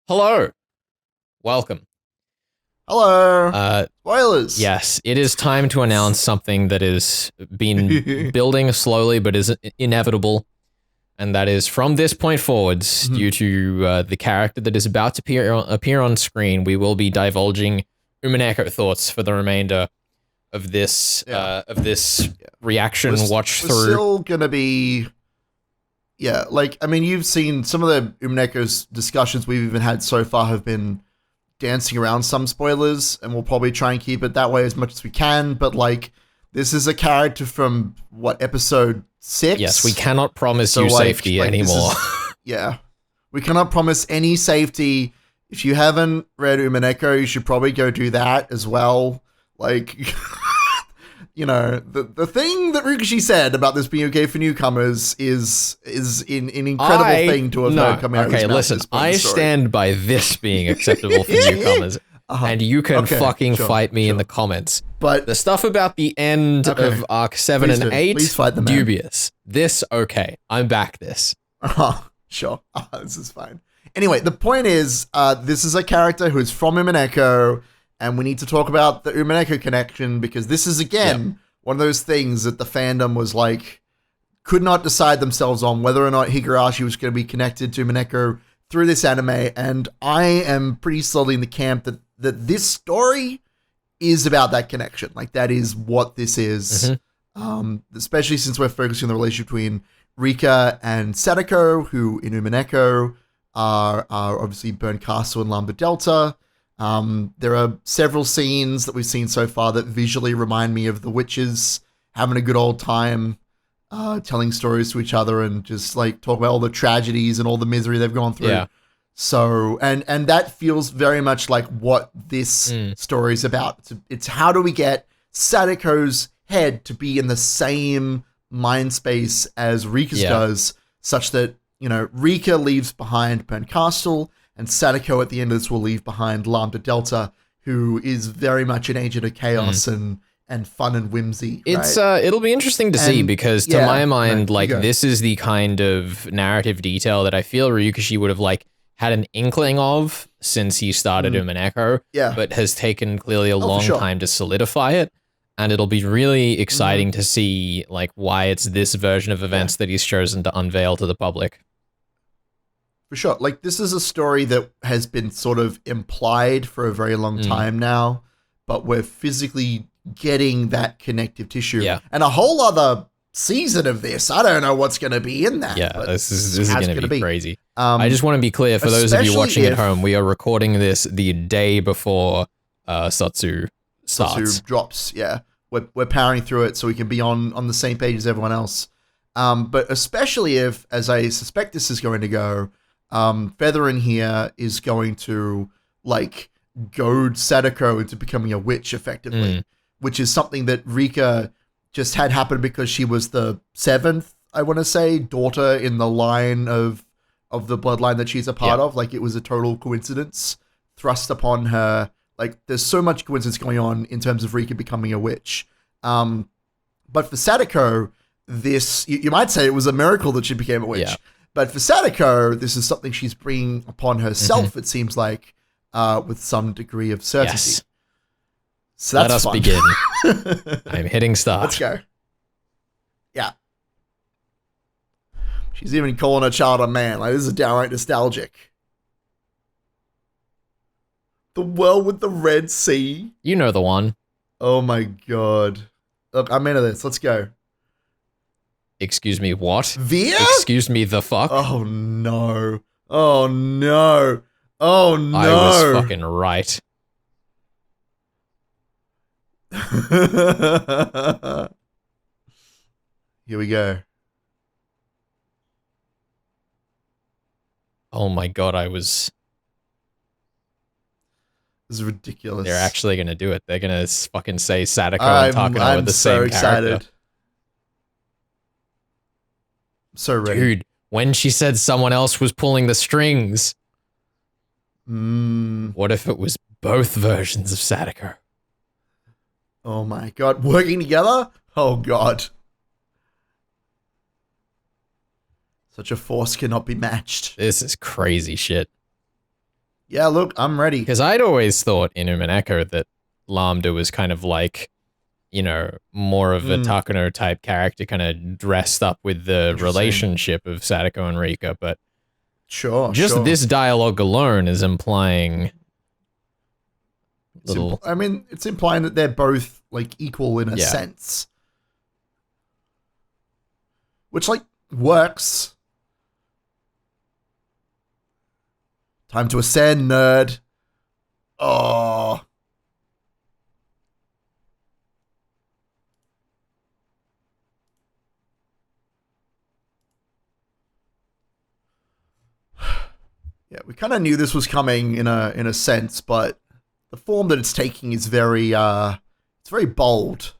Hello. Welcome. Hello. Spoilers. Yes, it is time to announce something that has been building slowly but is inevitable. And that is from this point forwards, due to the character that is about to appear on screen, we will be divulging Umineko thoughts for the remainder of this reaction watch through. We're still gonna be, I mean, you've seen some of the Umineko's discussions we've even had so far have been dancing around some spoilers, and we'll probably try and keep it that way as much as we can. But like, this is a character from episode 6. Yes, we cannot promise you safety anymore. We cannot promise any safety. If you haven't read Umineko, you should probably go do that as well. Like, you know, the thing that Higurashi said about this being okay for newcomers is an incredible thing to have heard coming out of his mouth. Okay, listen, I stand by this being acceptable for newcomers. And you can fight me in the comments. But the stuff about the end of Arc 7 and 8, dubious. This, okay. I'm back this. Sure. This is fine. Anyway, the point is, this is a character who is from Umineko, and we need to talk about the Umineko connection, because this is, again, one of those things that the fandom was like, could not decide themselves on whether or not Higurashi was going to be connected to Umineko through this anime, and I am pretty solidly in the camp that this story is about that connection. Like, that is what this is. Especially since we're focusing on the relationship between Rika and Sadako, who in Umineko are obviously Burn Castle and Lambda Delta. There are several scenes that we've seen so far that visually remind me of the witches having a good old time, telling stories to each other and just like talk about all the tragedies and all the misery they've gone through. Yeah. So, and that feels very much like what this story is about. It's how do we get Sadako's head to be in the same mind space as Rika's does, such that, you know, Rika leaves behind Burn Castle, and Sadako at the end of this will leave behind Lambda Delta, who is very much an agent of chaos and fun and whimsy. It's it'll be interesting to see, because to my mind, this is the kind of narrative detail that I feel Ryukishi would have had an inkling of since he started Umineko, but has taken clearly a long time to solidify it. And it'll be really exciting to see why it's this version of events that he's chosen to unveil to the public. For sure. Like, this is a story that has been sort of implied for a very long time now, but we're physically getting that connective tissue. Yeah. And a whole other season of this. I don't know what's going to be in that. Yeah, this is going to be crazy. I just want to be clear, for those of you watching at home, we are recording this the day before Satsu starts. Satsu drops, yeah. We're powering through it so we can be on the same page as everyone else. But especially if, as I suspect this is going to go, Feather in here is going to, goad Sadako into becoming a witch, effectively, which is something that Rika just had happen because she was the 7th, I want to say, daughter in the line of the bloodline that she's a part of. Like, it was a total coincidence thrust upon her. Like, there's so much coincidence going on in terms of Rika becoming a witch. But for Sadako, this, you might say it was a miracle that she became a witch. Yeah. But for Sadako, this is something she's bringing upon herself, it seems like, with some degree of certainty. Yes. So that's fun. Let us begin. I'm hitting start. Let's go. Yeah. She's even calling her child a man. Like, this is downright nostalgic. The world with the Red Sea. You know the one. Oh my god. Look, I'm into this. Let's go. Excuse me, what? Via? Excuse me, the fuck? Oh no. Oh no. Oh no. I was fucking right. Here we go. Oh my god, This is ridiculous. They're actually going to do it. They're going to fucking say Sadako and Takano are the same character. I'm so excited. So ready. Dude, when she said someone else was pulling the strings, what if it was both versions of Sadako? Oh my god. Working together? Oh god. Such a force cannot be matched. This is crazy shit. Yeah, look, I'm ready. Because I'd always thought in Umineko that Lambda was kind of like, you know, more of a Takano type character, kind of dressed up with the relationship of Sadako and Rika, but just this dialogue alone is implying it's implying that they're both like equal in a sense. Which like works. Time to ascend, nerd. Oh. Yeah, we kind of knew this was coming in a sense, but the form that it's taking is very it's very bold.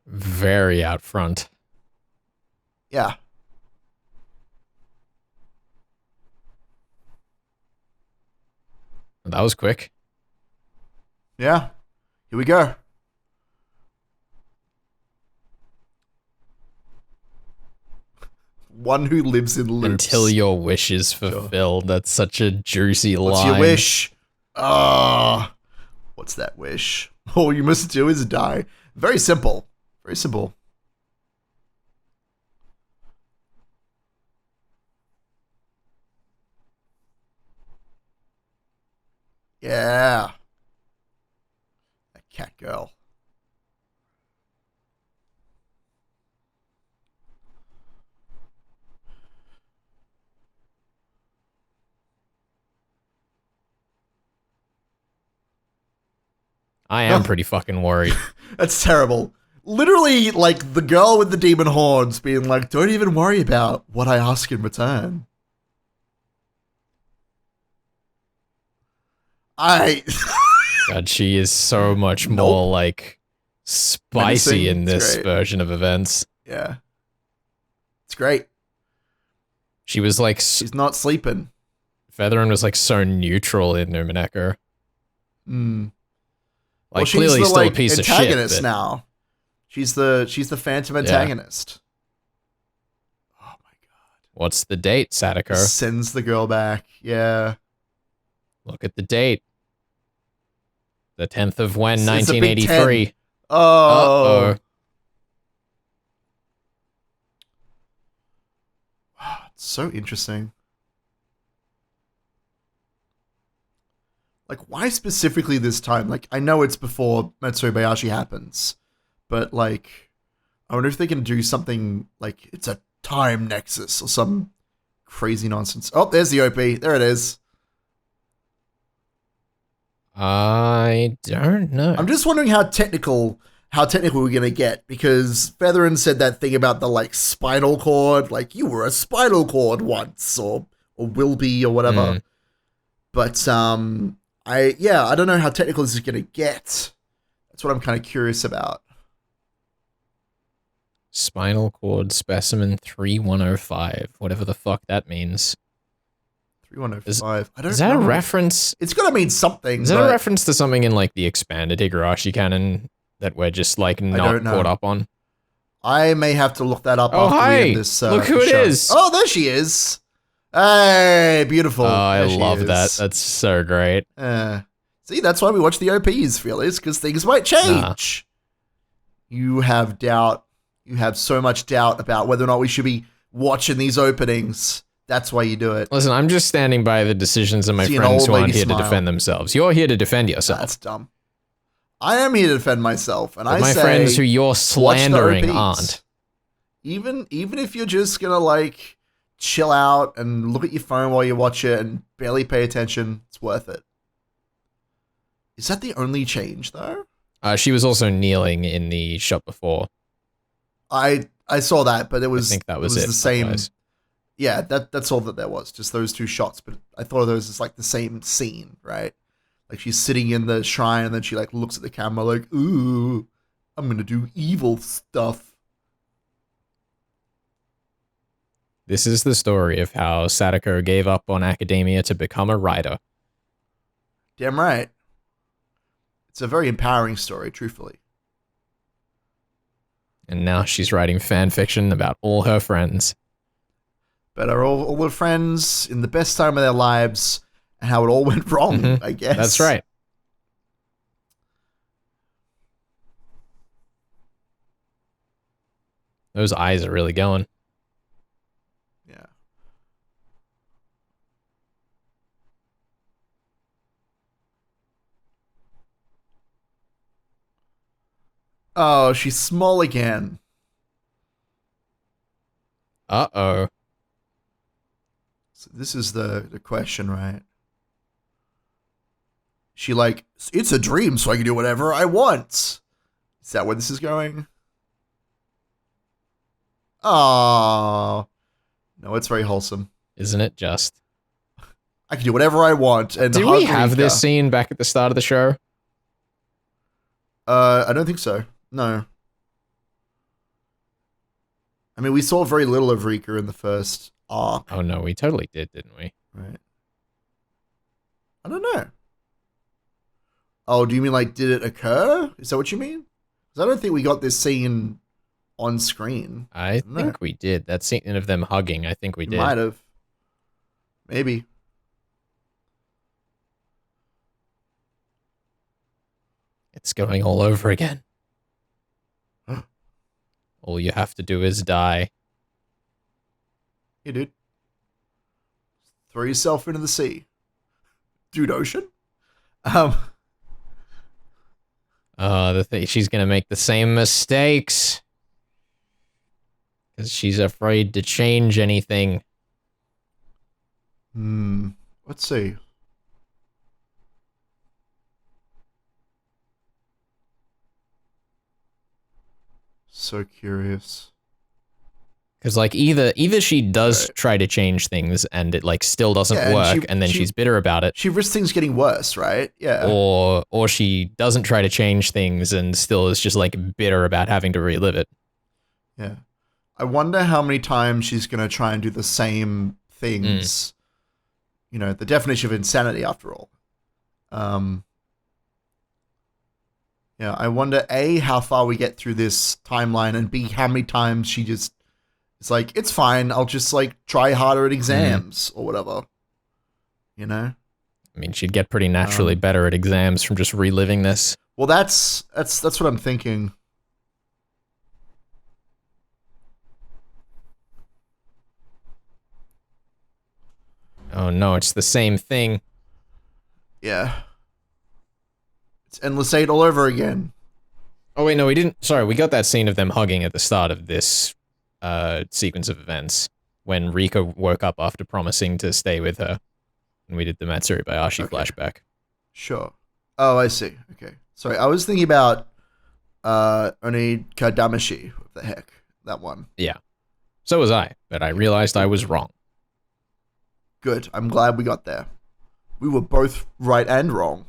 Very out front. Yeah. That was quick. Yeah. Here we go. One who lives in loops. Until your wish is fulfilled. Sure. That's such a juicy line. What's your wish? What's that wish? All you must do is die. Very simple. Very simple. Yeah. That cat girl. I am pretty fucking worried. That's terrible. Literally, like, the girl with the demon horns being like, don't even worry about what I ask in return. God, she is so much more, like, spicy in this version of events. Yeah. It's great. She was like... She's not sleeping. Featherin was, like, so neutral in Umineko. Like, she's clearly the, still a piece of shit. Antagonist now. She's the phantom antagonist. Oh my god. What's the date, Sadako? Sends the girl back. Yeah. Look at the date. The 10th of when? 1983. Oh. Uh-oh. Wow, it's so interesting. Like, why specifically this time? Like, I know it's before Matsubayashi happens, but, like, I wonder if they can do something, like, it's a time nexus or some crazy nonsense. Oh, there's the OP. There it is. I don't know. I'm just wondering how technical we're going to get, because Featherin said that thing about the, like, spinal cord, like, you were a spinal cord once, or will be, or whatever. But, I don't know how technical this is going to get. That's what I'm kind of curious about. Spinal cord specimen 3105. Whatever the fuck that means. 3105. I don't know. Is that a reference? It's got to mean something. Is that a reference to something in, like, the expanded Higurashi canon that we're just, like, not caught up on? I may have to look that up after we end this look who it is. Oh, there she is. Hey, beautiful. Oh, I love that. That's so great. See, that's why we watch the OPs, Felix, because things might change. You have doubt. You have so much doubt about whether or not we should be watching these openings. That's why you do it. Listen, I'm just standing by the decisions of my friends who aren't here to defend themselves. You're here to defend yourself. That's dumb. I am here to defend myself, and I say, my friends who you're slandering aren't. Even if you're just gonna, like, chill out and look at your phone while you watch it and barely pay attention, it's worth it. Is that the only change, though? She was also kneeling in the shot before. I saw that, but I think that was the same. Otherwise. Yeah, that's all that there was, just those two shots. But I thought of those as, like, the same scene, right? Like, she's sitting in the shrine and then she, like, looks at the camera like, ooh, I'm gonna do evil stuff. This is the story of how Sadako gave up on academia to become a writer. Damn right. It's a very empowering story, truthfully. And now she's writing fan fiction about all her friends. But are all her friends in the best time of their lives, and how it all went wrong, I guess. That's right. Those eyes are really going. Yeah. Oh, she's small again. Uh-oh. So this is the question, right? She like, it's a dream, so I can do whatever I want. Is that where this is going? Oh, no, it's very wholesome. Isn't it just? I can do whatever I want. And did we have this scene back at the start of the show? I don't think so. No. I mean, we saw very little of Rika in the first arc. Oh, no, we totally did, didn't we? Right. I don't know. Oh, do you mean like, did it occur? Is that what you mean? Because I don't think we got this scene on screen. I think we did. That scene of them hugging, I think we did. Might have. Maybe. It's going all over again. All you have to do is die. Yeah, dude. Throw yourself into the sea. Dude, ocean? She's gonna make the same mistakes. Because she's afraid to change anything. Let's see. So curious. Because like either she does try to change things and it like still doesn't work, and then she's bitter about it. She risks things getting worse, right? Yeah. Or she doesn't try to change things and still is just like bitter about having to relive it. Yeah. I wonder how many times she's gonna try and do the same things. You know, the definition of insanity, after all. Yeah, I wonder A, how far we get through this timeline, and B, how many times she just it's like, it's fine, I'll just like try harder at exams or whatever. You know? I mean, she'd get pretty naturally better at exams from just reliving this. Well, that's what I'm thinking. Oh no, it's the same thing. Yeah. It's Endless 8 all over again. Oh wait, no, we didn't. Sorry, we got that scene of them hugging at the start of this sequence of events when Rika woke up after promising to stay with her, and we did the Matsuri Bayashi flashback. Sure. Oh, I see. Okay. Sorry, I was thinking about Oni Kadamashi. What the heck? That one. Yeah. So was I, but I realized I was wrong. Good. I'm glad we got there. We were both right and wrong.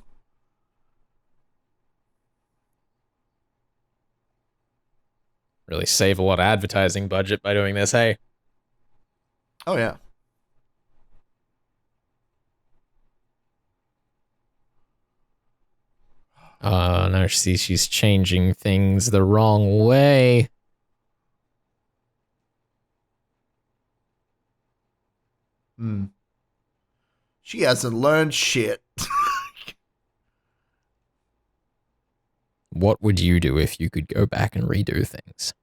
Really save a lot of advertising budget by doing this, hey? Oh, yeah. Oh, no, she's changing things the wrong way. She hasn't learned shit. What would you do if you could go back and redo things?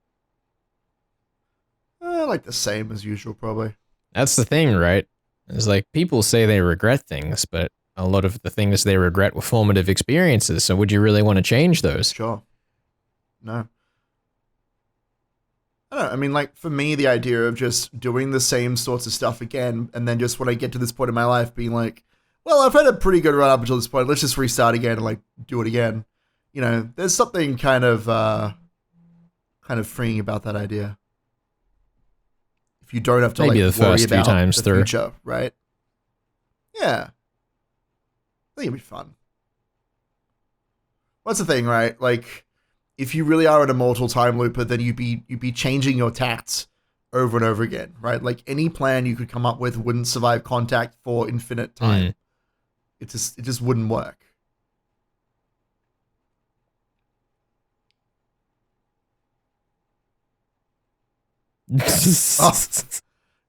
Like the same as usual, probably. That's the thing, right? It's like, people say they regret things, but a lot of the things they regret were formative experiences, so would you really want to change those? Sure. No. I don't know, I mean, like, for me, the idea of just doing the same sorts of stuff again, and then just when I get to this point in my life, being like, well, I've had a pretty good run up until this point, let's just restart again and, like, do it again. You know, there's something kind of freeing about that idea. If you don't have to, maybe like, the worry first few about times the through. future, right? Yeah. I think it'd be fun. What's the thing, right? Like, if you really are an immortal time looper, then you'd be changing your tacts over and over again, right? Like, any plan you could come up with wouldn't survive contact for infinite time. It just wouldn't work. Oh,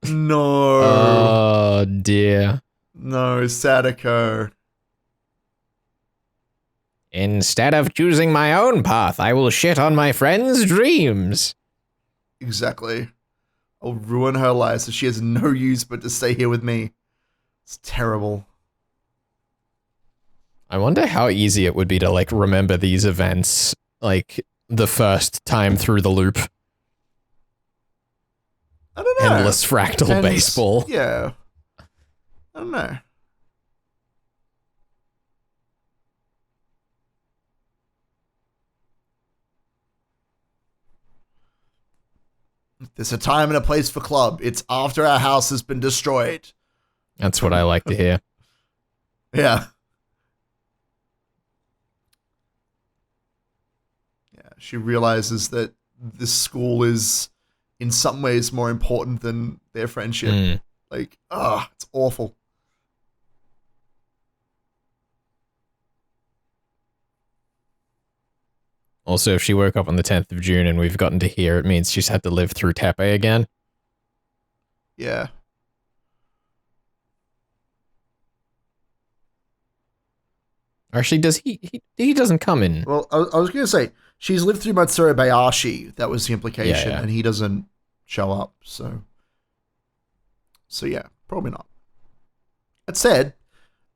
no. oh dear. No, Sadako. Instead of choosing my own path, I will shit on my friends' dreams. Exactly. I'll ruin her life so she has no use but to stay here with me. It's terrible. I wonder how easy it would be to, like, remember these events, like, the first time through the loop. I don't know. Endless fractal baseball. Yeah. I don't know. There's a time and a place for club. It's after our house has been destroyed. That's what I like to hear. Yeah. Yeah. She realizes that this school is in some ways more important than their friendship. Like, it's awful. Also, if she woke up on the 10th of June and we've gotten to here, it means she's had to live through Tepe again. Yeah. Actually, does he doesn't come in. Well, I was going to say, she's lived through Matsuri Bayashi. That was the implication. Yeah. And he doesn't show up. So yeah, probably not. That said,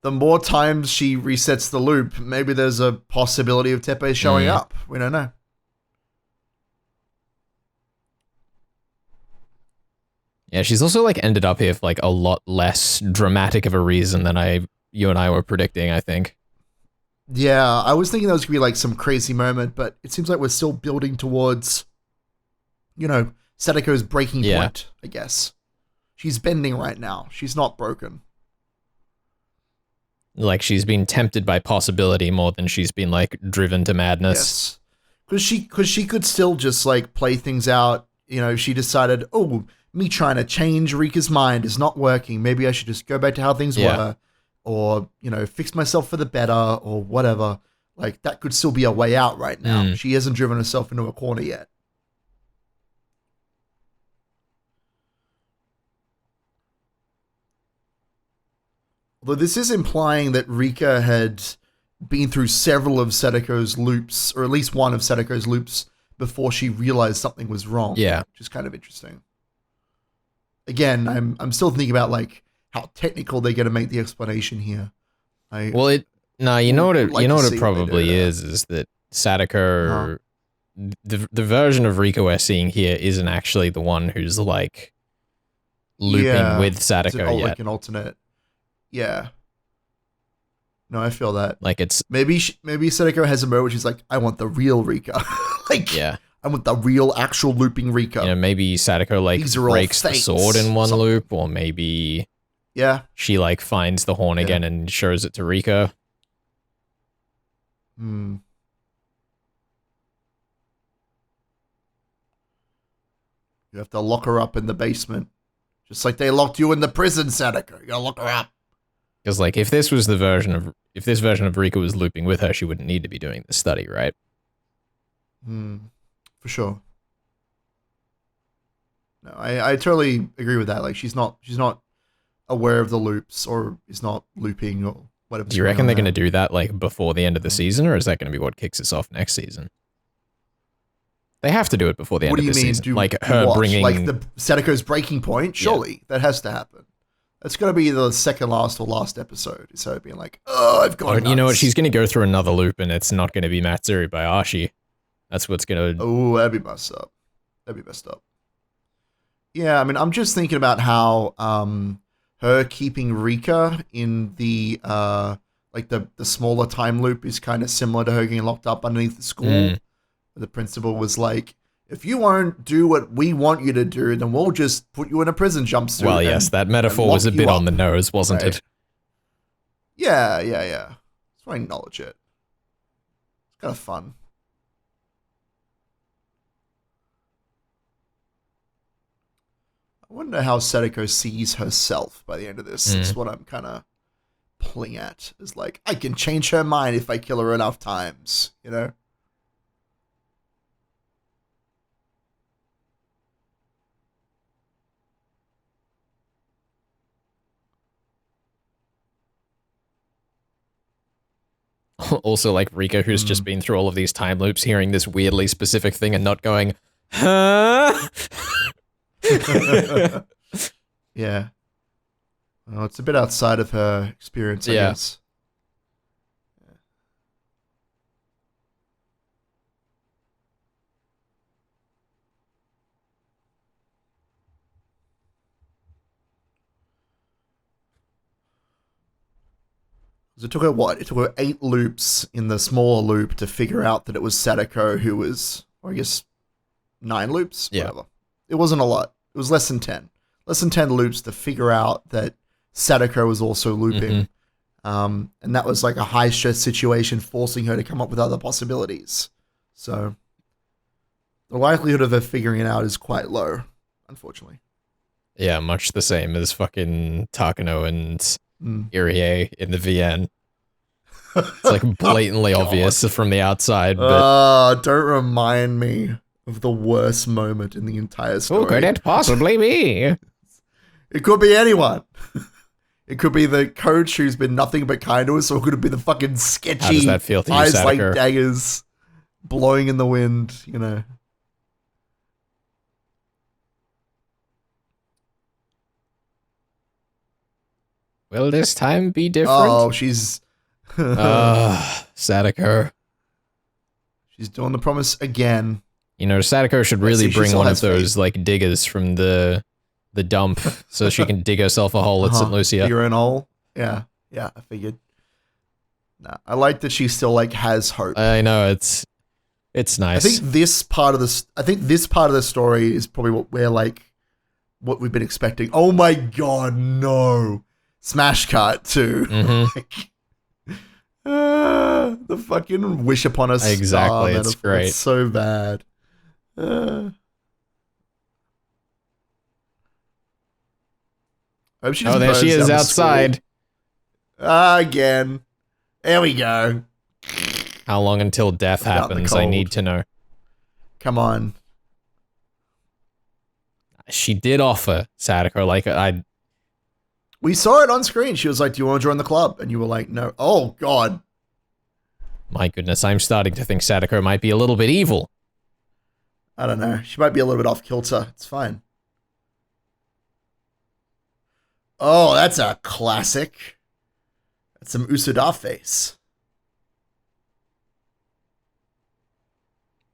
the more times she resets the loop, maybe there's a possibility of Tepe showing up. We don't know. Yeah, she's also, like, ended up here for, like, a lot less dramatic of a reason than you and I were predicting, I think. Yeah, I was thinking that was going to be, like, some crazy moment, but it seems like we're still building towards, Sadako's breaking point, I guess. She's bending right now. She's not broken. Like, she's been tempted by possibility more than she's been, like, driven to madness. Yes. Because she could still just, like, play things out. She decided, me trying to change Rika's mind is not working. Maybe I should just go back to how things were. Or, fix myself for the better or whatever. Like, that could still be a way out right now. She hasn't driven herself into a corner yet. Although this is implying that Rika had been through several of Sadako's loops, or at least one of Sadako's loops, before she realized something was wrong. Yeah. Which is kind of interesting. Again, I'm still thinking about, like, how technical they're going to make the explanation here. You know what it probably is that Sadako, the version of Rika we're seeing here isn't actually the one who's, like, looping with Sadako yet. Like an alternate. Yeah. No, I feel that. Like, it's... Maybe Sadako has a moment where she's like, I want the real Rika. I want the real, actual looping Rika. Maybe Sadako, like, breaks the sword in one loop, or maybe... Yeah. She, like, finds the horn again and shows it to Rika. You have to lock her up in the basement. Just like they locked you in the prison, Sadako. You gotta lock her up. Because, like, if this version of Rika was looping with her, she wouldn't need to be doing this study, right? For sure. No, I totally agree with that. Like, she's not aware of the loops or is not looping or whatever. Do you reckon they're going to do that, like, before the end of the season, or is that going to be what kicks us off next season? They have to do it before the end of the season. Like, her bringing... Like, the Sadako's breaking point? Surely. That has to happen. That's going to be the second last or last episode. Is her being like, I've gone nuts. You know what? She's going to go through another loop, and it's not going to be Matsuri Bayashi. That's what's going to... Oh, that'd be messed up. Yeah, I mean, I'm just thinking about how her keeping Rika in the the smaller time loop is kind of similar to her getting locked up underneath the school. The principal was like, if you won't do what we want you to do, then we'll just put you in a prison jumpsuit. Well, yes, that metaphor was a bit on the nose, wasn't it? Yeah. So I acknowledge it. It's kind of fun. I wonder how Sadako sees herself by the end of this. That's what I'm kind of pulling at. Is like, I can change her mind if I kill her enough times, you know? Also, like, Rika, who's just been through all of these time loops, hearing this weirdly specific thing and not going, huh? Yeah. Well, it's a bit outside of her experience, I guess. It took her what? It took her 8 loops in the smaller loop to figure out that it was Sadako who was, or I guess, 9 loops? Yeah. Whatever. It wasn't a lot. It was less than 10. Less than 10 loops to figure out that Sadako was also looping. And that was like a high-stress situation, forcing her to come up with other possibilities. So the likelihood of her figuring it out is quite low, unfortunately. Yeah, much the same as fucking Takano and Irie in the VN. It's like blatantly obvious from the outside. But don't remind me of the worst moment in the entire story. Who could it possibly be? It could be anyone. It could be the coach who's been nothing but kind to us, or it could be the fucking sketchy How does that feel to you, eyes Sadako? like daggers blowing in the wind, you know. Will this time be different? Oh, she's... Sadako. She's doing the promise again. You know, Sadako should really bring one of those, like, diggers from the dump so she can dig herself a hole at St. Lucia. Dig her an hole? Yeah, I figured. Nah, I like that she still, like, has hope. I know, it's nice. I think this part of the story is probably what we've been expecting. Oh my god, no. Smash cut too. The fucking wish upon a star. Exactly, it's great. It's so bad. Hope she doesn't there she burn is down the outside. school. Again. There we go. How long until death happens? I need to know. Come on. She did offer Sadako, like, we saw it on screen. She was like, do you want to join the club? And you were like, no. Oh, God. My goodness, I'm starting to think Sadako might be a little bit evil. I don't know. She might be a little bit off kilter. It's fine. Oh, that's a classic. That's some Usuda face.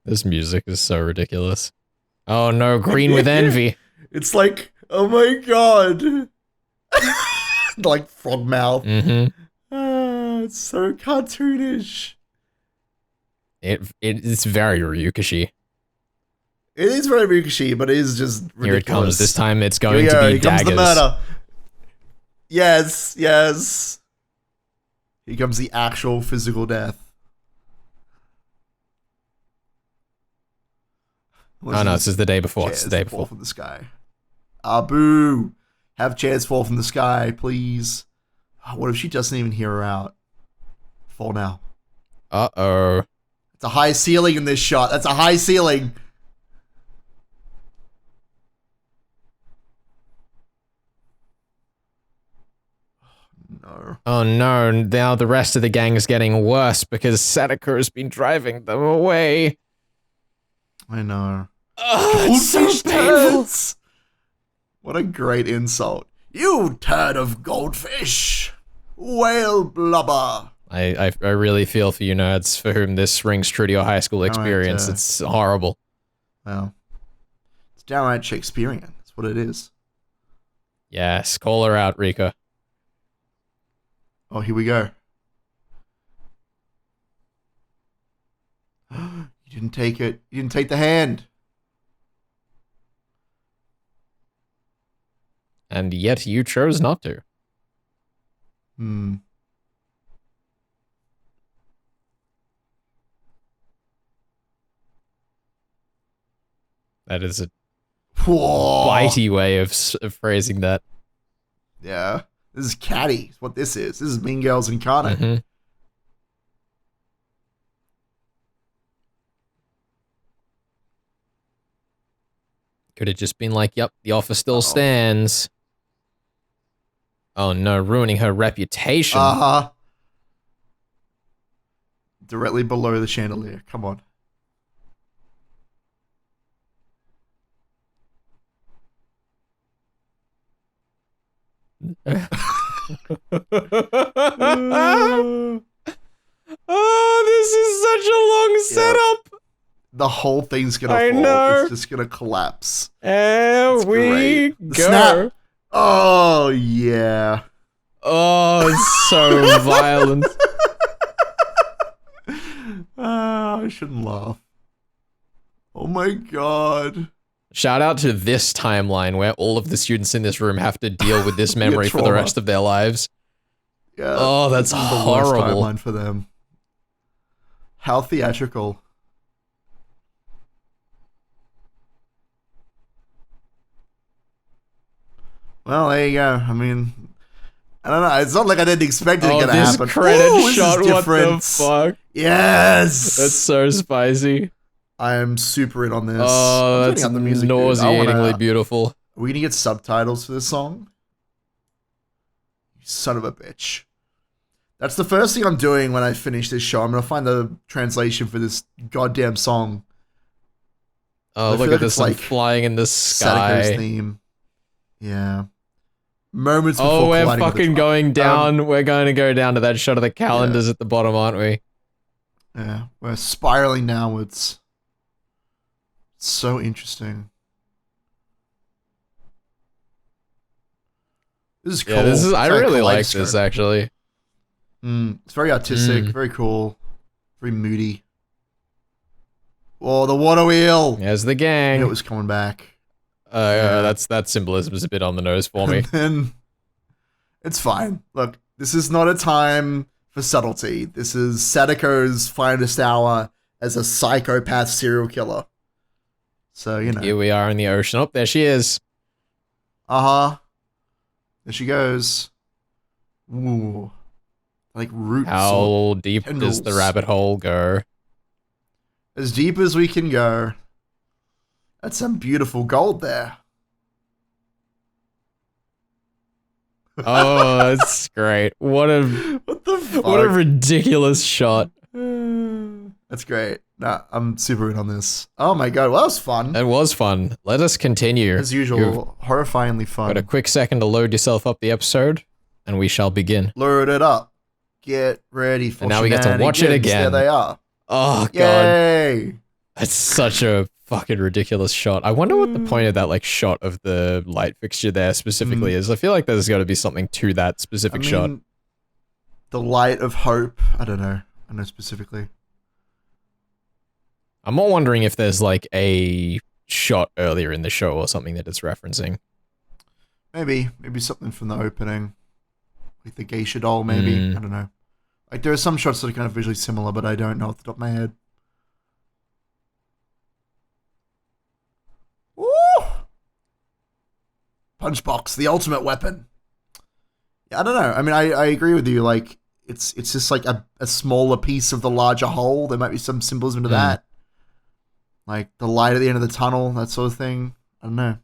This music is so ridiculous. Oh no, green with envy. It's like, oh my god. Like frog mouth. It's so cartoonish. It's very Ryukashi. It is very Ryukashi, but it is just ridiculous. Here it comes. This time it's going to be Here daggers. Comes the murder. Yes. Here comes the actual physical death. Oh no, this is the day before. It's the day before. Fall from the sky. Boo. Have chairs fall from the sky, please. Oh, what if she doesn't even hear her out? Fall now. Uh-oh. It's a high ceiling in this shot. That's a high ceiling. No. Oh no, now the rest of the gang is getting worse because Sadako has been driving them away. I know. Oh, it's so painful. What a great insult. You turd of goldfish. Whale blubber. I really feel for you nerds for whom this rings true to your high school experience. It's horrible. Well, it's downright Shakespearean. That's what it is. Yes, call her out, Rika. Oh, here we go. You didn't take it. You didn't take the hand. And yet you chose not to. That is a bitey way of phrasing that. Yeah. This is catty. Is what this is. This is Mean Girls incarnate. Could have just been like, yep, the offer still stands. Oh no, ruining her reputation. Directly below the chandelier. Come on. Oh, this is such a long setup. The whole thing's gonna fall. Know. It's just gonna collapse. And we go. Snap. Oh, yeah. Oh, it's so violent. I shouldn't laugh. Oh my god. Shout out to this timeline where all of the students in this room have to deal with this memory for the rest of their lives. Yeah. Oh, that's horrible. The worst timeline for them. How theatrical. Well, there you go. I mean, I don't know. It's not like I didn't expect it to happen. This credit shot, what the fuck? Yes! That's so spicy. I am super in on this. Oh, that's nauseatingly beautiful. Are we gonna get subtitles for this song? You son of a bitch. That's the first thing I'm doing when I finish this show. I'm gonna find the translation for this goddamn song. Oh, look at this, like flying in the sky. Sadako's theme. Yeah. Moments before we're fucking going down. We're going to go down to that shot of the calendars at the bottom, aren't we? Yeah, we're spiraling downwards. So interesting. This is cool. Yeah, this is. I really like this actually. It's very artistic, very cool, very moody. Oh, the water wheel! There's the gang. It was coming back. That symbolism is a bit on the nose for me. And then it's fine. Look, this is not a time for subtlety. This is Sadako's finest hour as a psychopath serial killer. So, you know. Here we are in the ocean. Oh, there she is. Uh-huh. There she goes. Ooh. Like roots. How deep does the rabbit hole go? As deep as we can go. That's some beautiful gold there. Oh, that's great. What a ridiculous shot. That's great. Nah, I'm super in on this. Oh my god, well, that was fun. It was fun. Let us continue. As usual, horrifyingly fun. Got a quick second to load yourself up the episode, and we shall begin. Load it up. Get ready for And now we get to watch it again. There they are. Oh god. Yay! That's such a fucking ridiculous shot. I wonder what the point of that like shot of the light fixture there specifically is. I feel like there's got to be something to that specific shot. The light of hope. I don't know. I know specifically. I'm more wondering if there's like a shot earlier in the show or something that it's referencing. Maybe something from the opening, like the geisha doll. Maybe I don't know. Like there are some shots that are kind of visually similar, but I don't know off the top of my head. Ooh! Punchbox, the ultimate weapon. Yeah, I don't know. I mean, I agree with you. Like, it's just like a smaller piece of the larger whole. There might be some symbolism to that. Like the light at the end of the tunnel, that sort of thing. I don't know.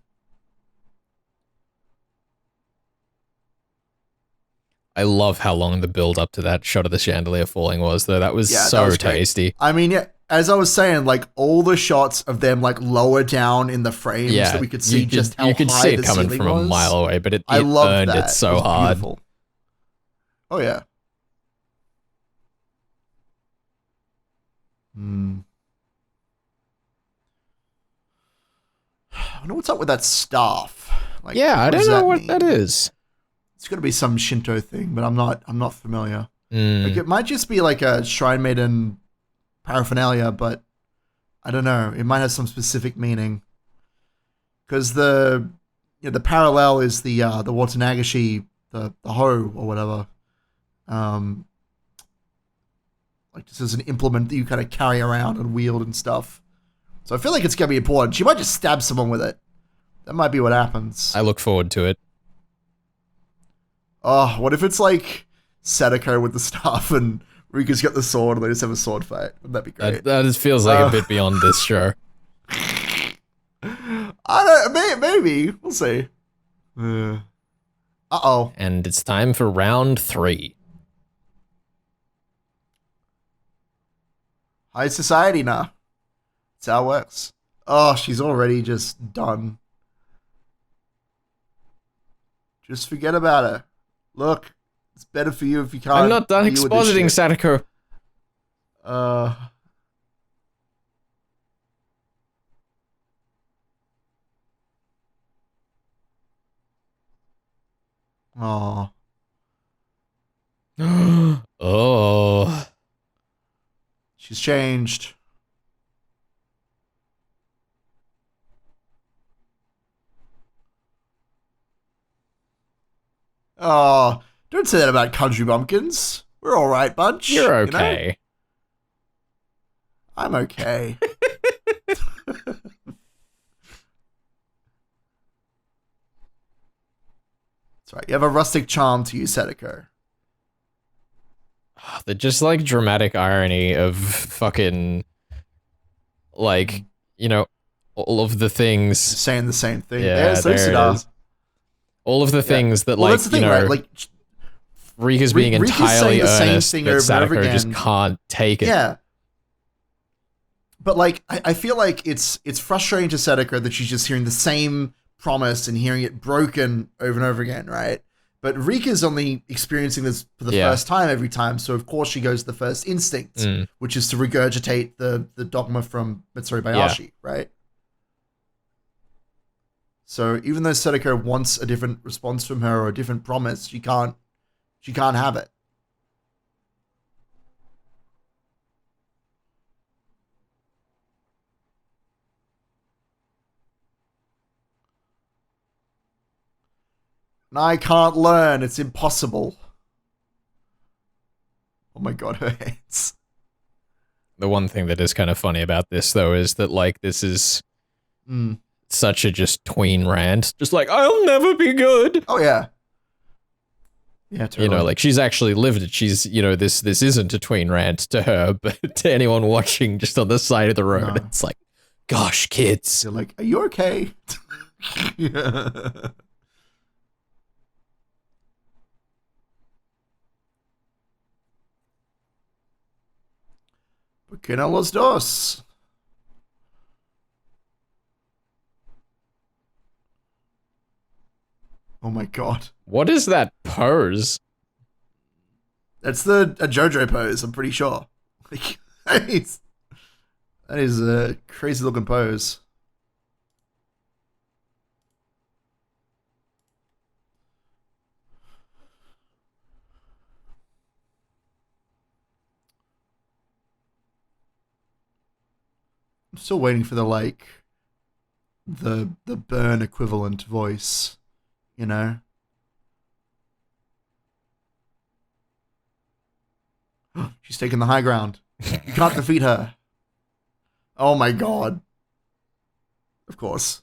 I love how long the build up to that shot of the chandelier falling was, though. That was tasty. I mean, yeah, as I was saying, like all the shots of them like lower down in the frames that we could see just how high the ceiling was. You could see it coming from a mile away, but it earned it so hard. Beautiful. Oh yeah. I wonder what's up with that staff. Like, yeah, I don't know what that is. It's got to be some Shinto thing, but I'm not familiar. Like it might just be like a Shrine Maiden paraphernalia, but I don't know. It might have some specific meaning. Because the parallel is the Watanagashi, the Ho or whatever. Like this is an implement that you kind of carry around and wield and stuff. So I feel like it's gonna be important. She might just stab someone with it. That might be what happens. I look forward to it. Oh, what if it's like Sadako with the staff and Rika's got the sword and they just have a sword fight? Wouldn't that be great? That just feels like a bit beyond this show. I don't. Maybe we'll see. Uh-oh. And it's time for round 3. High society now. That's how it works. Oh, she's already just done. Just forget about her. Look, it's better for you if you can't. I'm not done expositing, Sadako. Oh. Oh. She's changed. Oh, don't say that about country bumpkins. We're all right, bunch. You're okay. You know? I'm okay. That's right. You have a rustic charm to you, Sadako. The just like dramatic irony of fucking like, you know, all of the things saying the same thing. Yeah, there it is. All of the things that like, you know, right? Like Rika's being entirely earnest, but Sadako just can't take it. Yeah. But like, I feel like it's frustrating to Sadako that she's just hearing the same promise and hearing it broken over and over again, right? But Rika's only experiencing this for the first time every time, so of course she goes to the first instinct, which is to regurgitate the dogma from Mitsuri Bayashi, right? So even though Sadako wants a different response from her or a different promise, she can't have it. And I can't learn. It's impossible. Oh my god, her hands. The one thing that is kind of funny about this, though, is that, like, this is such a just tween rant. Just like, I'll never be good. Oh, yeah. Yeah, totally. You know, like, she's actually lived it. She's, you know, this isn't a tween rant to her, but to anyone watching just on the side of the road, it's like, gosh, kids. You're like, are you okay? Yeah. ¿Por qué no los dos? Oh my god. What is that pose? That's a JoJo pose, I'm pretty sure. Like, that is a crazy looking pose. I'm still waiting for the like the burn equivalent voice, you know? She's taking the high ground. You can't defeat her. Oh my god. Of course.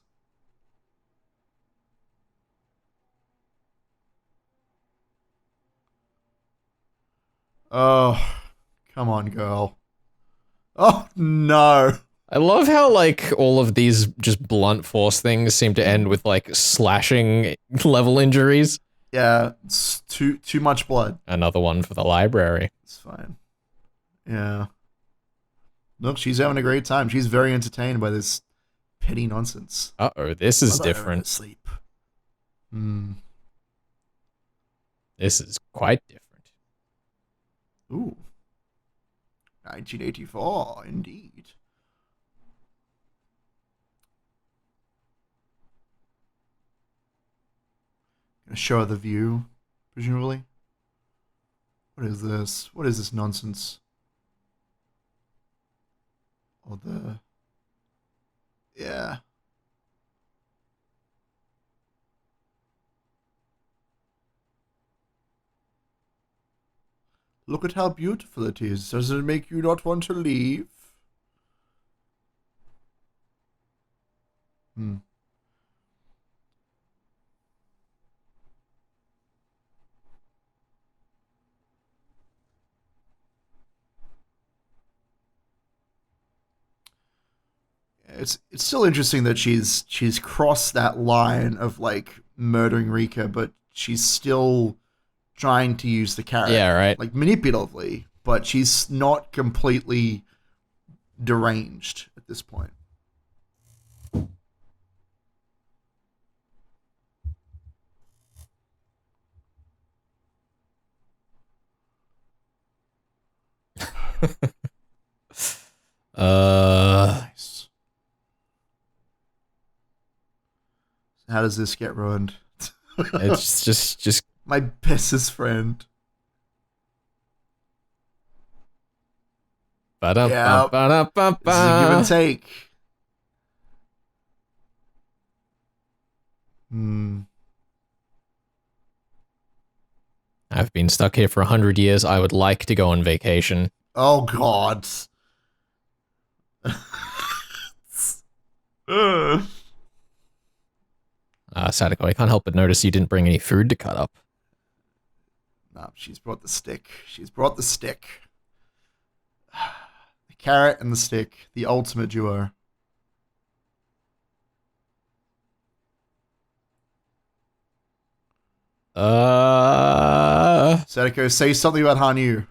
Oh, come on, girl. Oh, no. I love how, like, all of these just blunt force things seem to end with, like, slashing level injuries. Yeah, it's too much blood. Another one for the library. It's fine. Yeah. Look, she's having a great time. She's very entertained by this petty nonsense. Uh-oh, this is different. Sleep. This is quite different. Ooh. 1984, indeed. Gonna show her the view, presumably. What is this? What is this nonsense? Oh, yeah. Look at how beautiful it is. Does it make you not want to leave? It's still interesting that she's crossed that line of like murdering Rika, but she's still trying to use the carrot, yeah, right, like manipulatively, but she's not completely deranged at this point. Nice. How does this get ruined? It's just my bestest friend. Yeah, this is a give and take. I've been stuck here for 100 years. I would like to go on vacation. Oh, God. Sadako, I can't help but notice you didn't bring any food to cut up. No, she's brought the stick. She's brought the stick. The carrot and the stick. The ultimate duo. Sadako, say something about Hanyu.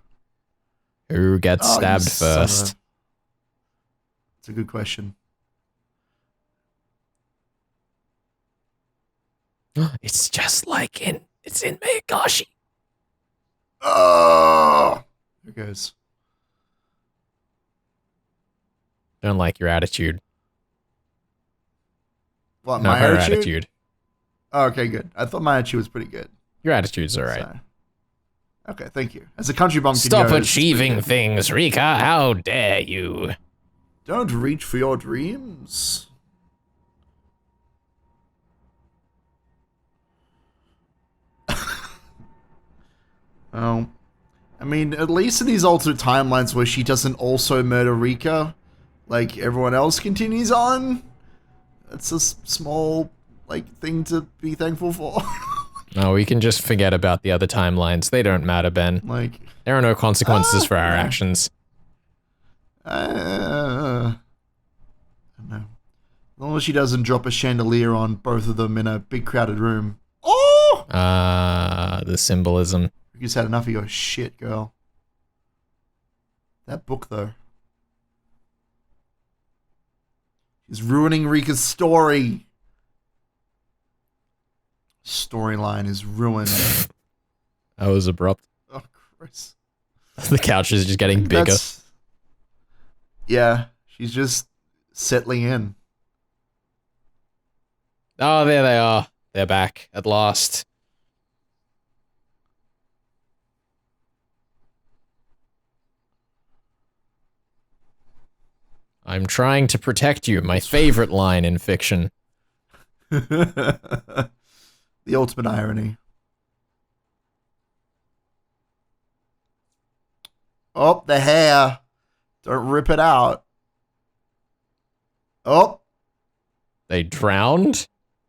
Who gets stabbed first? It's a good question. It's just like it's in Higurashi. Oh, here goes. Don't like your attitude. What, no, my her attitude? Oh, okay, good. I thought my attitude was pretty good. Your attitude's alright. So, okay, thank you. As a country bumpkin, stop achieving things, Rika. How dare you? Don't reach for your dreams. Oh, I mean, at least in these alternate timelines where she doesn't also murder Rika, like everyone else continues on. That's a small, like, thing to be thankful for. No, we can just forget about the other timelines. They don't matter, Ben. Like, there are no consequences for our actions. I don't know. As long as she doesn't drop a chandelier on both of them in a big crowded room. Oh! The symbolism. You just had enough of your shit, girl. That book, though. She's ruining Rika's story. Storyline is ruined. That was abrupt. Oh, Chris. The couch is just getting bigger. Yeah, she's just settling in. Oh, there they are. They're back at last. I'm trying to protect you, my favorite line in fiction. The ultimate irony. Oh, the hair. Don't rip it out. Oh. They drowned?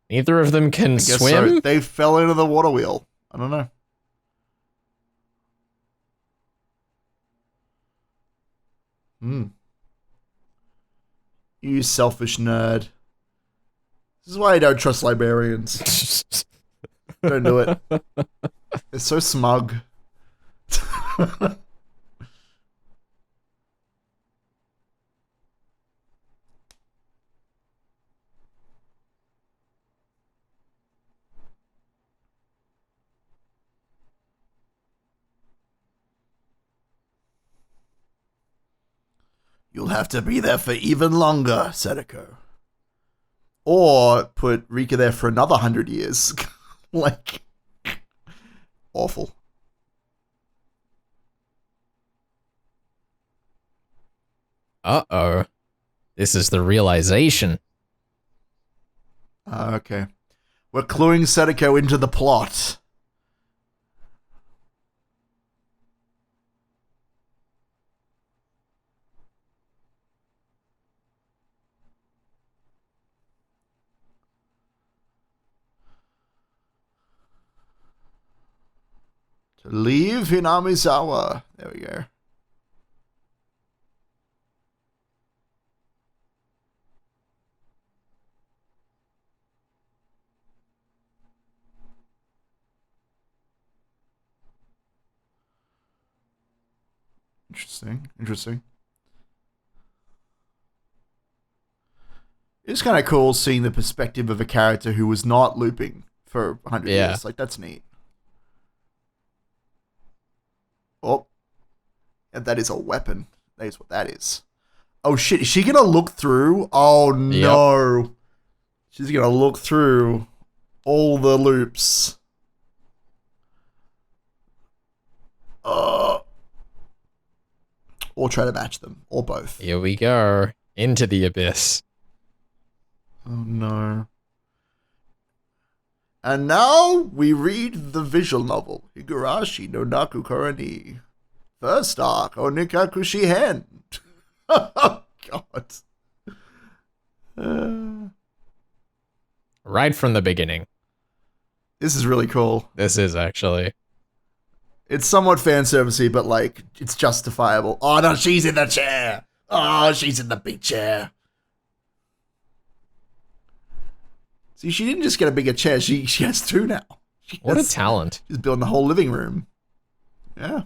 Neither of them can swim? So. They fell into the water wheel. I don't know. You selfish nerd. This is why I don't trust librarians. Don't do it. They're so smug. You'll have to be there for even longer, Sadako. Or put Rika there for another 100 years. Like, awful. Uh-oh. This is the realization. Okay. We're cluing Sadako into the plot. To leave Hinamizawa. There we go. Interesting. Interesting. It's kind of cool seeing the perspective of a character who was not looping for 100 years. Like, that's neat. Oh. And that is a weapon. That is what that is. Oh, shit. Is she going to look through? Oh, no. Yep. She's going to look through all the loops. Or try to match them. Or both. Here we go. Into the abyss. Oh, no. And now we read the visual novel, Higurashi no Naku Korani. First arc, Onikakushi Hen. Oh, God. Right from the beginning. This is really cool. This is actually. It's somewhat fan servicey, but like, it's justifiable. Oh, no, she's in the chair. Oh, she's in the big chair. See, she didn't just get a bigger chair. She has two now. What a talent. She's building the whole living room. Yeah.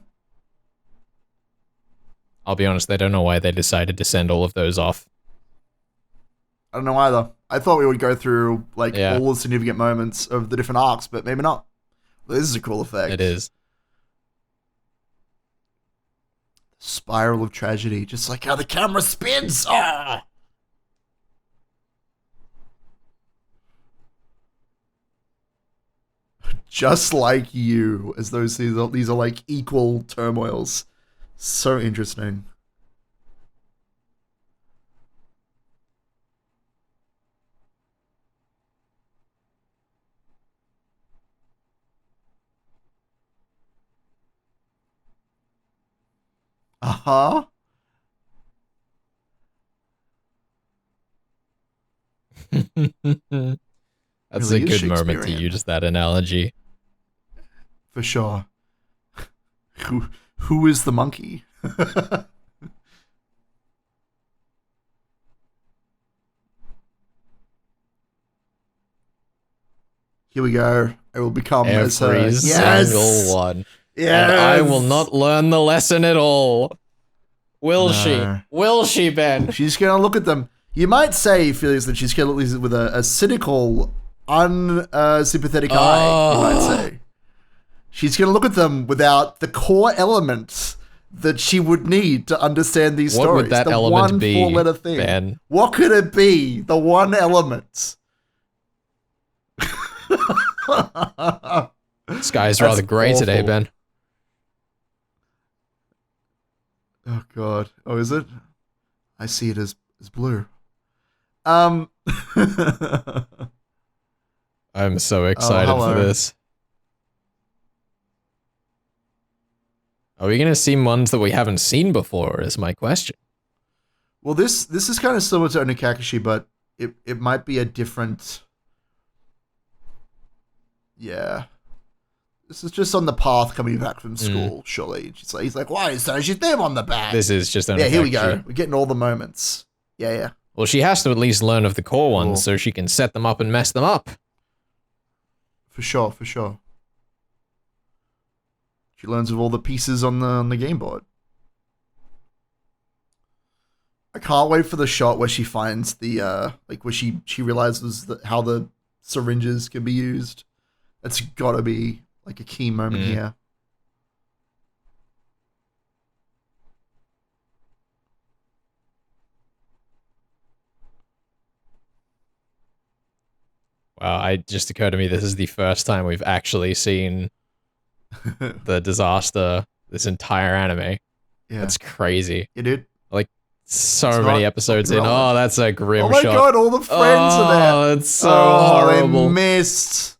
I'll be honest, I don't know why they decided to send all of those off. I don't know either. I thought we would go through like all the significant moments of the different arcs, but maybe not. This is a cool effect. It is. Spiral of tragedy, just like how the camera spins. Ah! Just like you, as these are like equal turmoils. So interesting. Uh-huh. That's really a good moment to use that analogy. For sure. Who is the monkey? Here we go. I will become as her. Every single one. Yes. And I will not learn the lesson at all. Will she? Will she, Ben? She's going to look at them. You might say, Felix, that she's going to look at them with a cynical, unsympathetic eye, you might say. She's going to look at them without the core elements that she would need to understand these stories. What would that element be, four-letter thing. Ben? What could it be? The one element. This guy's rather grey today, Ben. Oh, God. Oh, is it? I see it as blue. I'm so excited for this. Are we going to see ones that we haven't seen before, is my question. Well, this is kind of similar to Onikakushi, but it might be a different... Yeah. This is just on the path coming back from school, surely. He's like, why is Soji's name on the back? This is just Onikakushi. Yeah, here we go. We're getting all the moments. Yeah. Well, she has to at least learn of the core ones so she can set them up and mess them up. For sure. She learns of all the pieces on the game board. I can't wait for the shot where she finds the where she realizes how the syringes can be used. That's gotta be like a key moment here. Wow, it just occurred to me this is the first time we've actually seen the disaster this entire anime. Yeah. That's crazy. Yeah, dude. Like, so many episodes in. Oh, that's a grim shot. Oh my God, all the friends are there. Oh, it's so horrible. They missed.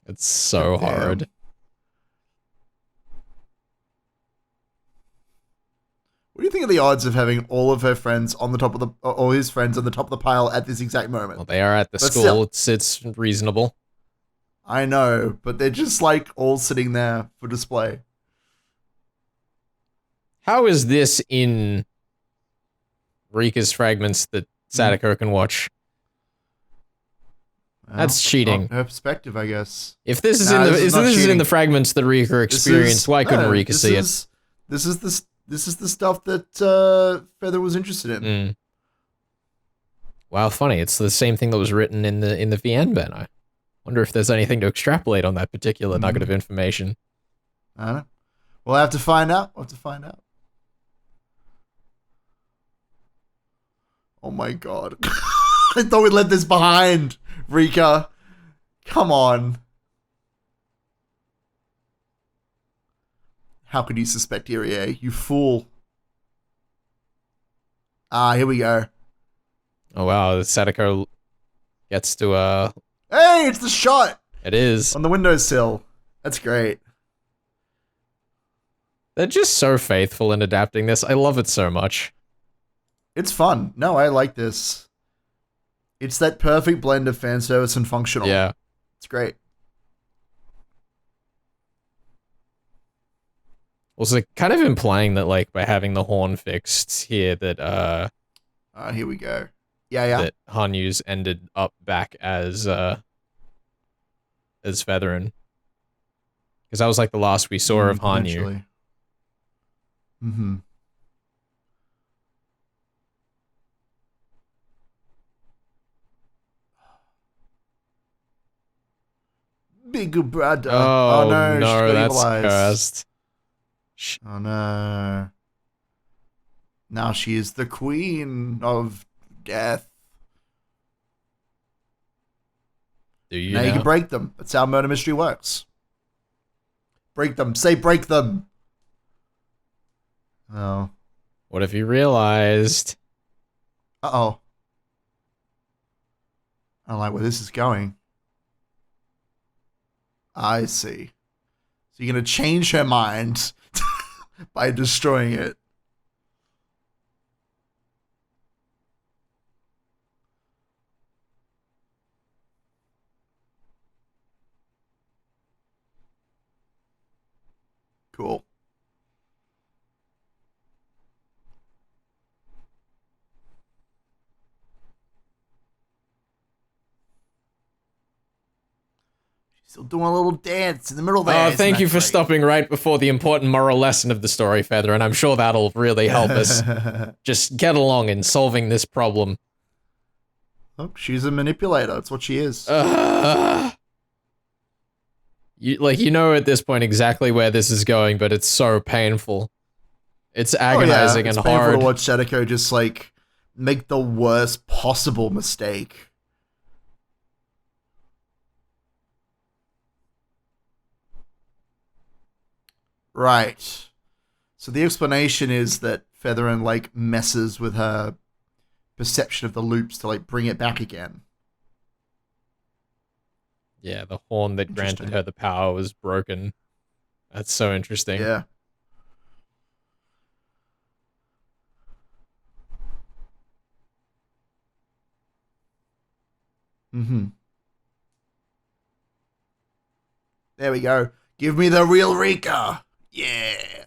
It's so hard. What do you think of the odds of having all of her friends on the top of all his friends on the top of the pile at this exact moment? Well, they are at the school. It's reasonable. I know, but they're just like all sitting there for display. How is this in Rika's fragments that Sadako can watch? Well, that's cheating. Her perspective, I guess. If this is in the fragments that Rika experienced, why couldn't Rika see it? This this is the stuff that Feather was interested in. Mm. Wow, funny. It's the same thing that was written in the VN Ben. I wonder if there's anything to extrapolate on that particular nugget of information. I don't know. We'll have to find out. Oh my god. I thought we'd let this behind, Rika. Come on. How could you suspect Irie? You fool. Here we go. Oh wow, Sadako gets to Hey, it's the shot! It is. On the windowsill. That's great. They're just so faithful in adapting this. I love it so much. It's fun. No, I like this. It's that perfect blend of fan service and functional. Yeah. It's great. Also, kind of implying that, like, by having the horn fixed here, that, here we go. Yeah. That Hanyu's ended up back as Featherin. Because that was, like, the last we saw of Hanyu. Mm-hmm. Big brother. Oh no, that's cursed. Oh no. Now she is the queen of death. Do you now you can break them. That's how murder mystery works. Break them. Say break them. Oh. What if you realized? Uh-oh. I don't like where this is going. I see. So you're going to change her mind by destroying it. Cool. Still doing a little dance in the middle there. Oh, thank you for stopping right before the important moral lesson of the story, Feather, and I'm sure that'll really help us just get along in solving this problem. Look, she's a manipulator. That's what she is. You know at this point exactly where this is going, but it's so painful. It's agonizing and hard. It's painful to watch Sadako just, like, make the worst possible mistake. Right. So the explanation is that Featherin, like, messes with her perception of the loops to, like, bring it back again. Yeah, the horn that granted her the power was broken. That's so interesting. Yeah. Mm-hmm. There we go. Give me the real Rika. Yeah.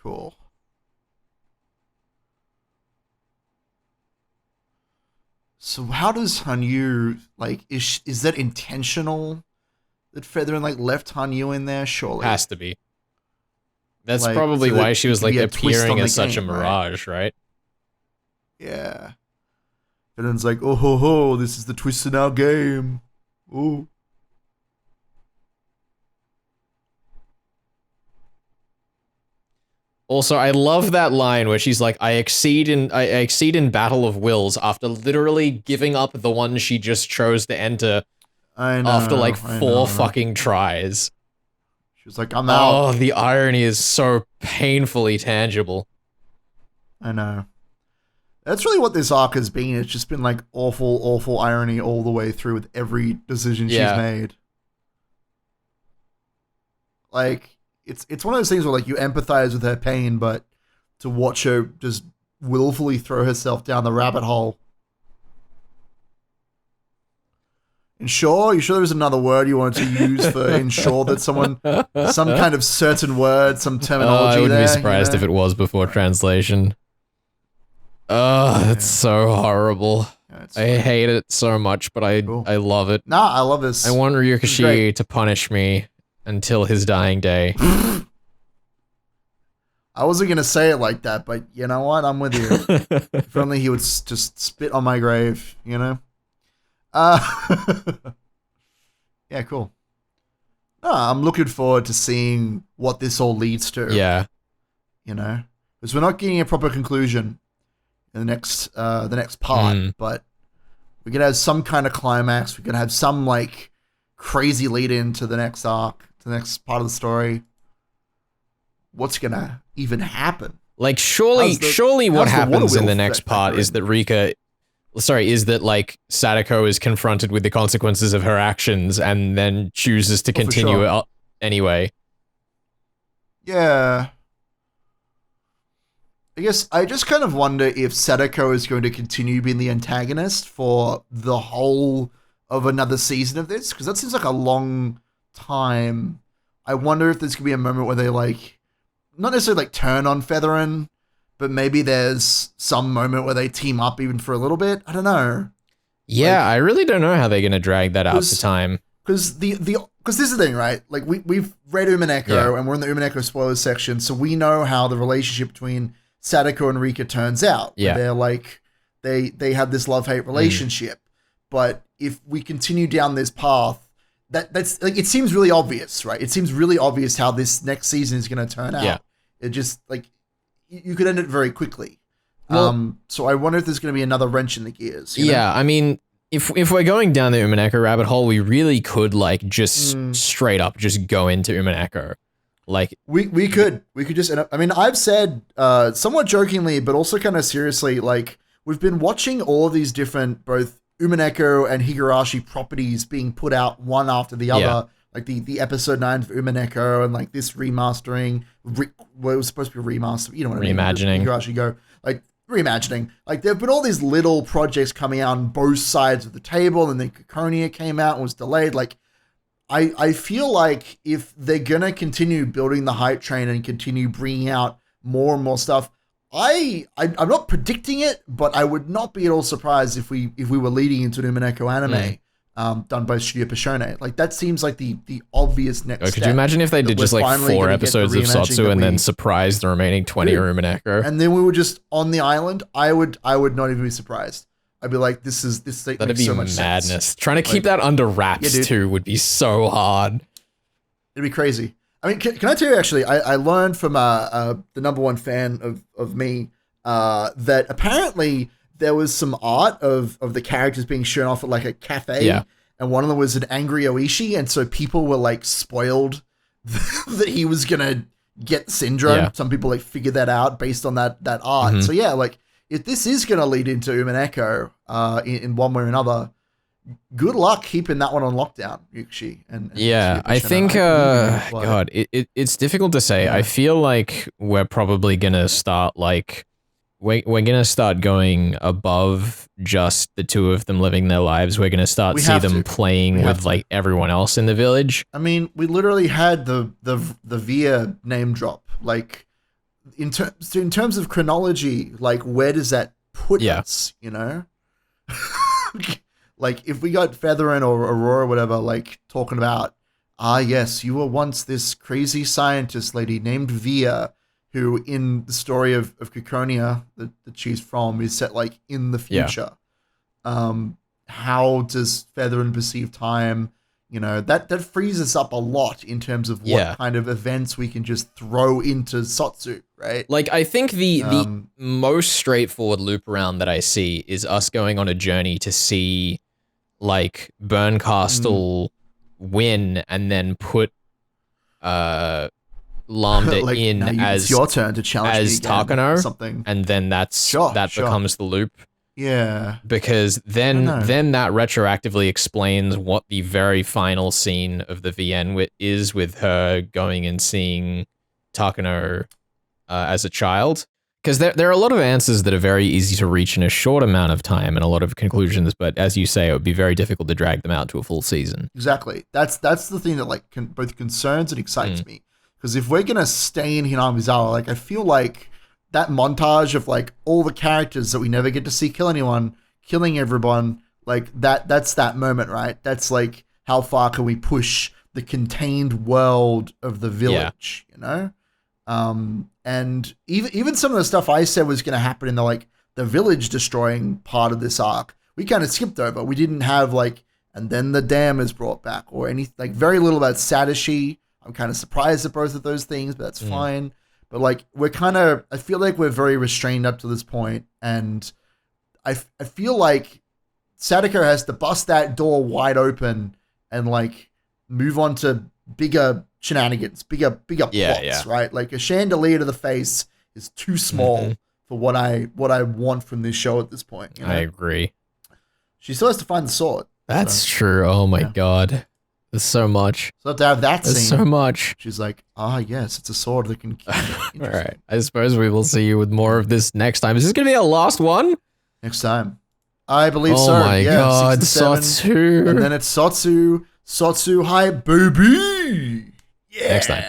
Cool. So how does Hanyu, like, is that intentional that Featherin, like, left Hanyu in there? Surely. Has to be. That's like, probably so why she was, like, appearing as such a mirage, right? Yeah. Featherin's like, oh ho ho, this is the twist in our game. Ooh. Also, I love that line where she's like, I exceed in battle of wills after literally giving up the one she just chose to enter after like 4 fucking tries. She was like, I'm out. Oh, the irony is so painfully tangible. I know. That's really what this arc has been. It's just been like awful, awful irony all the way through with every decision she's made. Like, it's one of those things where, like, you empathize with her pain, but to watch her just willfully throw herself down the rabbit hole. Ensure? You sure there was another word you wanted to use for ensure that someone, some kind of certain word, some terminology I wouldn't be surprised if it was before translation. That's so horrible. I hate it so much, but I love it. Nah, I love this. I want Ryukishi to punish me until his dying day. I wasn't going to say it like that, but you know what? I'm with you. If only he would just spit on my grave, you know? Yeah, cool. No, I'm looking forward to seeing what this all leads to. Yeah. You know? Because we're not getting a proper conclusion in the next part, but we're going to have some kind of climax. We're going to have some, like, crazy lead into the next arc, to the next part of the story. What's going to even happen? Like, surely what happens in the next part is that Sadako is confronted with the consequences of her actions and then chooses to continue it anyway. Yeah. I guess I just kind of wonder if Sadako is going to continue being the antagonist for the whole of another season of this, because that seems like a long time. I wonder if there's going to be a moment where they, like, not necessarily, like, turn on Featherin, but maybe there's some moment where they team up even for a little bit. I don't know. Yeah, like, I really don't know how they're going to drag that out to time. Because this is the thing, right? Like, we've read Umineko, and we're in the Umineko spoilers section, so we know how the relationship between Sadako and Rika turns out. Yeah. They're like, they have this love-hate relationship. But if we continue down this path, that's like, it seems really obvious, right? It seems really obvious how this next season is going to turn out. Yeah. It just, like, you could end it very quickly. Well, so I wonder if there's going to be another wrench in the gears. You know? I mean, if we're going down the Umineko rabbit hole, we really could, like, just straight up just go into Umineko. Like, we could just end up, I mean, I've said somewhat jokingly, but also kind of seriously, like, we've been watching all of these different both Umineko and Higurashi properties being put out one after the other, like the episode 9 of Umineko and, like, this remastering, well, it was supposed to be remastered, you know what I mean? Reimagining. Higurashi Go, like, reimagining. Like, there have been all these little projects coming out on both sides of the table, and then Kikonia came out and was delayed. Like, I feel like if they're gonna continue building the hype train and continue bringing out more and more stuff, I'm not predicting it, but I would not be at all surprised if we were leading into an Umineko anime done by Studio Pashone. Like, that seems like the obvious next step. Could you imagine if they did just like 4 episodes of Satsu and then surprise the remaining 20 Umineko? And then we were just on the island. I would not even be surprised. I'd be like, this that'd be so much madness. Sense. Trying to keep that under wraps too would be so hard. It'd be crazy. I mean, can I tell you, actually, I learned from the number one fan of me that apparently there was some art of the characters being shown off at, like, a cafe, and one of them was an angry Oishi, and so people were, like, spoiled that he was gonna get syndrome. Yeah. Some people, like, figured that out based on that art. So yeah, like, if this is gonna lead into Umineko in one way or another, good luck keeping that one on lockdown, Ryukishi. And I think, God, it's difficult to say. I feel like we're probably gonna start, like, we're gonna start going above just the two of them living their lives. We're gonna start see them playing with, like, everyone else in the village. I mean, we literally had the Via name drop. Like, in terms of chronology, like, where does that put us? You know. Like, if we got Featherin or Aurora or whatever, like, talking about, yes, you were once this crazy scientist lady named Via, who in the story of Kikonia that she's from is set, like, in the future. How does Featherin perceive time? You know, that frees us up a lot in terms of what kind of events we can just throw into Satsu, right? Like, I think the most straightforward loop around that I see is us going on a journey to see, like, Burncastle win and then put Lambda like, in as it's your turn to challenge as Takano, something, and then becomes the loop. Yeah, because then that retroactively explains what the very final scene of the VN is, with her going and seeing Takano as a child. Because there are a lot of answers that are very easy to reach in a short amount of time, and a lot of conclusions, but as you say, it would be very difficult to drag them out to a full season. Exactly. That's the thing that, like, both concerns and excites me. Because if we're gonna stay in Hinamizawa, like, I feel like that montage of, like, all the characters that we never get to see kill anyone killing everyone, like that's that moment, right? That's like, how far can we push the contained world of the village, you know? And even some of the stuff I said was going to happen in the village destroying part of this arc, we kind of skipped over. We didn't have and then the dam is brought back, or any very little about Satoshi. I'm kind of surprised at both of those things, but that's fine. But I feel like we're very restrained up to this point, and I feel like Sadako has to bust that door wide open and move on to bigger shenanigans, bigger plots, right? Like a chandelier to the face is too small for what I want from this show at this point. You know? I agree. She still has to find the sword. That's true. Oh my god. There's so much. So to have that scene. There's so much. She's like, yes, it's a sword that can kill you. All right. I suppose we will see you with more of this next time. Is this going to be our last one? Next time. I believe so. Oh my god, Sotsu. And then it's Sotsu. Sotsu, hi, baby. Yeah. Next time.